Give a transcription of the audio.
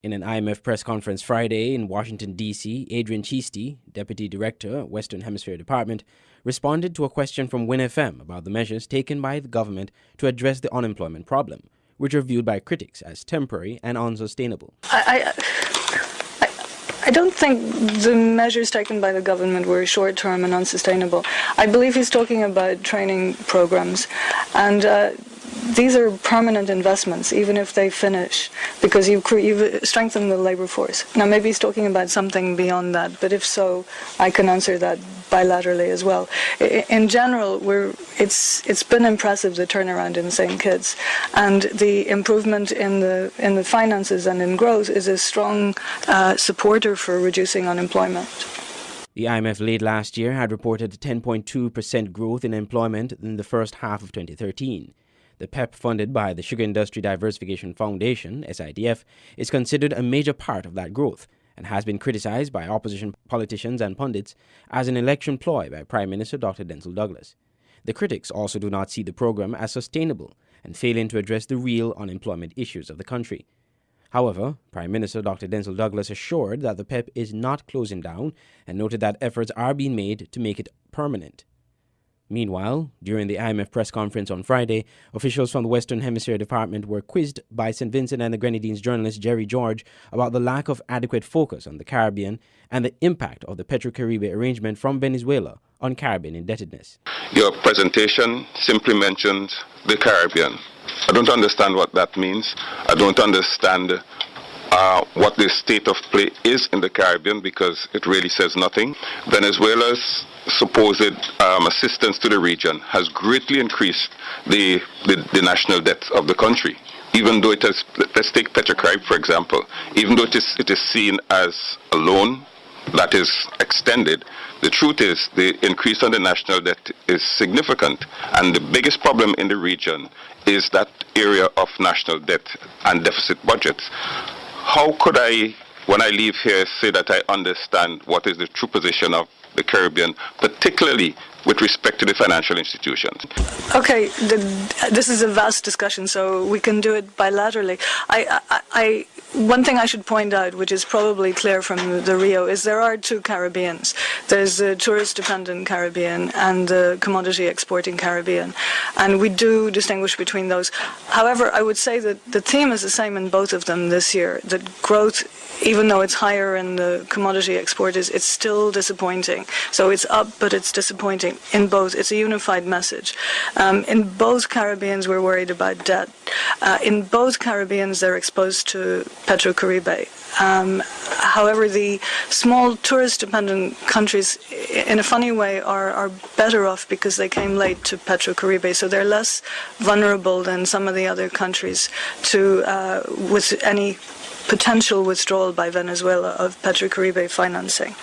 In an IMF press conference Friday in Washington, D.C., Adrian Cheesty, Deputy Director, Western Hemisphere Department, responded to a question from WinFM about the measures taken by the government to address the unemployment problem, which are viewed by critics as temporary and unsustainable. I don't think the measures taken by the government were short-term and unsustainable. I believe he's talking about training programs, and these are permanent investments, even if they finish, because you've strengthened the labor force. Now, maybe he's talking about something beyond that, but if so, I can answer that bilaterally as well. In general, it's been impressive, the turnaround in St. Kitts, and the improvement in the finances and in growth is a strong supporter for reducing unemployment. The IMF late last year had reported a 10.2% growth in employment in the first half of 2013. The PEP, funded by the Sugar Industry Diversification Foundation, SIDF, is considered a major part of that growth and has been criticized by opposition politicians and pundits as an election ploy by Prime Minister Dr. Denzil Douglas. The critics also do not see the program as sustainable and failing to address the real unemployment issues of the country. However, Prime Minister Dr. Denzil Douglas assured that the PEP is not closing down and noted that efforts are being made to make it permanent. Meanwhile, during the IMF press conference on Friday, officials from the Western Hemisphere Department were quizzed by St. Vincent and the Grenadines journalist Jerry George about the lack of adequate focus on the Caribbean and the impact of the Petro-Caribe arrangement from Venezuela on Caribbean indebtedness. Your presentation simply mentions the Caribbean. I don't understand what that means. I don't understand what the state of play is in the Caribbean, because it really says nothing. Venezuela's supposed assistance to the region has greatly increased the national debt of the country. Even though it has, let's take Petro-Caribe for example, even though it is seen as a loan that is extended, the truth is the increase on the national debt is significant, and the biggest problem in the region is that area of national debt and deficit budgets. How could I, when I leave here, say that I understand what is the true position of the Caribbean, particularly with respect to the financial institutions? Okay, this is a vast discussion, so we can do it bilaterally. One thing I should point out, which is probably clear from the Rio, is there are two Caribbeans. There's the tourist-dependent Caribbean and the commodity-exporting Caribbean, and we do distinguish between those. However, I would say that the theme is the same in both of them this year, that growth, even though it's higher in the commodity export, it's still disappointing. So it's up, but it's disappointing in both. It's a unified message. In both Caribbeans, we're worried about debt. In both Caribbeans, they're exposed to Petro-Caribe. However, the small tourist-dependent countries, in a funny way, are better off because they came late to Petro-Caribe, so they're less vulnerable than some of the other countries to with any potential withdrawal by Venezuela of Petro-Caribe financing.